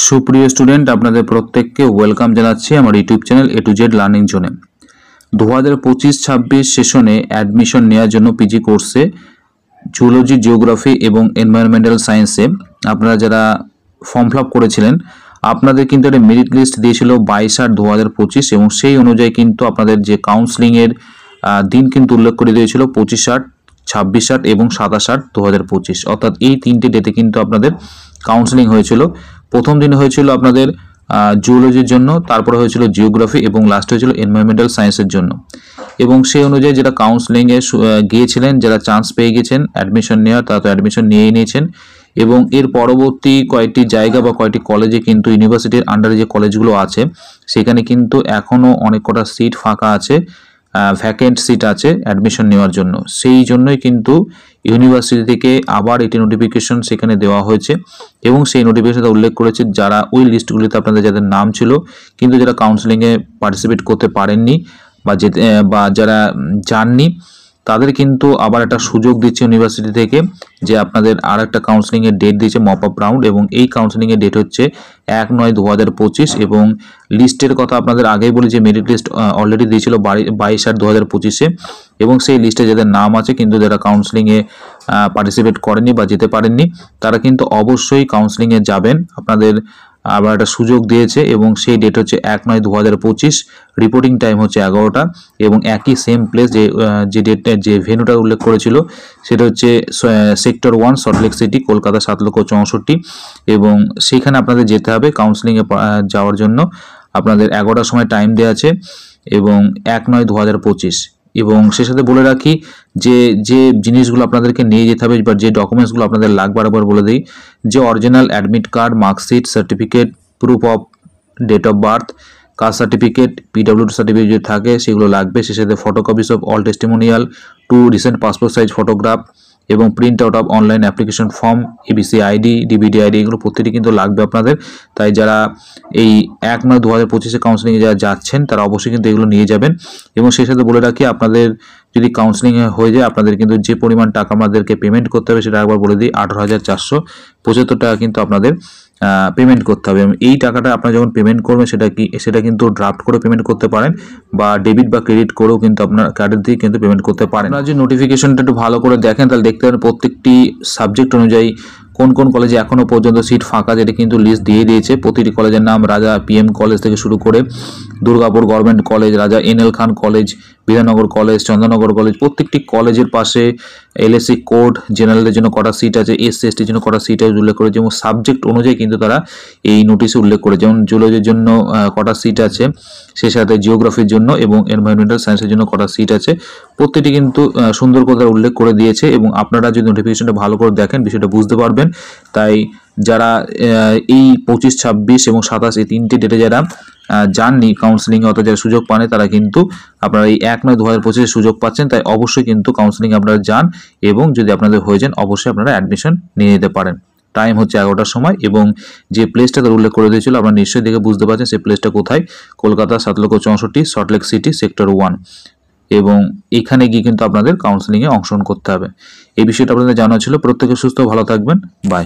সুপ্রিয় স্টুডেন্ট, আপনাদের প্রত্যেককে ওয়েলকাম জানাচ্ছি আমার YouTube channel A to Z learning জোনে। 2025-26 সেশনে অ্যাডমিশন নেওয়ার জন্য পিজি কোর্সে জুলজি, জিওগ্রাফি এবং এনভায়রনমেন্টাল সায়েন্সে আপনারা যারা ফর্ম ফিল আপ করেছিলেন, আপনাদের কিন্তু একটা মেরিট লিস্ট দিয়েছিল 22/8/2025 এবং সেই অনুযায়ী কিন্তু আপনাদের যে কাউন্সেলিংয়ের দিন কিন্তু উল্লেখ করে দিয়েছিল 25/8, 26/8 এবং 27/8/2025, অর্থাৎ এই তিনটে ডেতে কিন্তু আপনাদের কাউন্সেলিং হয়েছিল। প্রথম দিন হয়েছিল আপনাদের জুলজির জন্য, তারপরে হয়েছিল জিওগ্রাফি এবং লাস্ট হয়েছিল এনভায়রনমেন্টাল সায়েন্সের জন্য। এবং সেই অনুযায়ী যারা কাউন্সেলিংয়ে গিয়েছিলেন, যারা চান্স পেয়ে গেছেন অ্যাডমিশন নেওয়ার, তারা তো অ্যাডমিশন নিয়েই নিয়েছেন। এবং এর পরবর্তী কয়েকটি জায়গা বা কয়েকটি কলেজে কিন্তু ইউনিভার্সিটির আন্ডারে যে কলেজগুলো আছে সেখানে কিন্তু এখনও অনেক কটা সিট ফাঁকা আছে, ভ্যাকেন্ট সিট আছে অ্যাডমিশন নেওয়ার জন্য। সেই জন্যই কিন্তু ইউনিভার্সিটি থেকে আবার একটি নোটিফিকেশন সেখানে দেওয়া হয়েছে এবং সেই নোটিফিকেশনে উল্লেখ করেছে যারা ওই লিস্টগুলিতে আপনাদের যাদের নাম ছিল কিন্তু যারা কাউন্সেলিংয়ে পার্টিসিপেট করতে পারেননি বা যারা যাননি, তাদের কিন্তু আবার একটা সুযোগ দিচ্ছে ইউনিভার্সিটি থেকে যে আপনাদের আর একটা কাউন্সেলিংয়ের ডেট দিয়েছে মপ আপ রাউন্ড, এবং এই কাউন্সেলিংয়ের ডেট হচ্ছে 1/9/2025। এবং লিস্টের কথা আপনাদের আগেই বলি যে মেরিট লিস্ট অলরেডি দিয়েছিল 22/8/2025 এবং সেই লিস্টে যাদের নাম আছে কিন্তু যারা কাউন্সেলিংয়ে পার্টিসিপেট করেনি বা যেতে পারেননি, তারা কিন্তু অবশ্যই কাউন্সেলিংয়ে যাবেন। আপনাদের আবার একটা সুযোগ দিয়েছে এবং সেই ডেট হচ্ছে 1/9/2025, রিপোর্টিং টাইম হচ্ছে 11টা এবং একই সেম প্লেস যে ডেটটা যে ভেন্যুটা উল্লেখ করেছিল সেটা হচ্ছে সেক্টর 1, সল্টলেক সিটি, কলকাতা 7,64,000। এবং সেখানে আপনাদের যেতে হবে কাউন্সেলিংয়ে যাওয়ার জন্য। আপনাদের 11টার সময় টাইম দেওয়া আছে এবং 1/9/2025। এবং সে সাথে বলে রাখি যে যে জিনিসগুলো আপনাদেরকে নিয়ে যেতে হবে বা যে ডকুমেন্টসগুলো আপনাদের লাগবে আরেকবার বলে দিই, যে original admit card, marksheet, certificate, proof of date of birth, caste certificate, PWD certificate যদি থাকে সেগুলো লাগবে। সে সাথে photocopies of all testimonial, 2 recent passport size photograph এবং print out of online application form, ABC ID, DBD ID, এগুলো প্রতিটি কিন্তু লাগবে আপনাদের। তাই যারা এই 1/9/2025 কাউন্সেলিংয়ে যারা যাচ্ছেন তারা অবশ্যই কিন্তু এগুলো নিয়ে যাবেন। এবং সেই সাথে বলে রাখি, আপনাদের যদি কাউন্সেলিংয়ে হয়ে যায় আপনাদের কিন্তু যে পরিমাণ টাকা আমাদেরকে পেমেন্ট করতে হবে সেটা একবার বলে দিই, 18,475 টাকা কিন্তু আপনাদের পেমেন্ট করতে হবে। এবং এই টাকাটা আপনারা যখন পেমেন্ট করবেন সেটা কিন্তু ড্রাফট করে পেমেন্ট করতে পারেন বা ডেবিট বা ক্রেডিট করেও কিন্তু আপনার কার্ডের দিয়ে কিন্তু পেমেন্ট করতে পারেন। আপনারা যে নোটিফিকেশনটা একটু ভালো করে দেখেন তাহলে দেখতে পারেন প্রত্যেকটি সাবজেক্ট অনুযায়ী কোন কোন কলেজে এখনও পর্যন্ত সিট ফাঁকা, যেটা কিন্তু লিস্ট দিয়ে দিয়েছে। প্রতিটি কলেজের নাম রাজা PM কলেজ থেকে শুরু করে Durgapur government college, Raja NL Khan college, Bidhannagar college, Chandannagar college, প্রত্যেকটি কলেজের পাশে LSC কোড, জেনারেলের জন্য কটা সিট আছে, SC/STর জন্য কটা সিট আছে উল্লেখ করেছে এবং সাবজেক্ট অনুযায়ী কিন্তু তারা এই নোটিশে উল্লেখ করে, যেমন জুলজির জন্য কটা সিট আছে, সেই সাথে জিওগ্রাফির জন্য এবং এনভায়রনমেন্টাল সায়েন্সের জন্য কটা সিট আছে, প্রত্যেকটি কিন্তু সুন্দর করে উল্লেখ করে দিয়েছে। এবং আপনারা যদি নোটিফিকেশনটা ভালো করে দেখেন বিষয়টা বুঝতে পারবেন। তাই যারা এই 25, 26 এবং 27 এই তিনটি ডেটে যারা যাননি কাউন্সেলিংয়ে, অর্থাৎ যারা সুযোগ পানে, তারা কিন্তু আপনারা এই 1/9/2025 সুযোগ পাচ্ছেন। তাই অবশ্যই কিন্তু কাউন্সেলিংয়ে আপনারা যান এবং যদি আপনাদের হয়ে যান অবশ্যই আপনারা অ্যাডমিশন নিয়ে নিতে পারেন। টাইম হচ্ছে 11টার সময় এবং যে প্লেসটা তার উল্লেখ করে দিয়েছিল আপনারা নিশ্চয়ই দেখে বুঝতে পারছেন সেই প্লেসটা কোথায়, কলকাতা 7,64,000, সল্টলেক সিটি, সেক্টর 1। এবং এখানে গিয়ে কিন্তু আপনাদের কাউন্সেলিংয়ে অংশগ্রহণ করতে হবে। এই বিষয়টা আপনাদের জানা ছিল। প্রত্যেকে সুস্থ ভালো থাকবেন। বাই।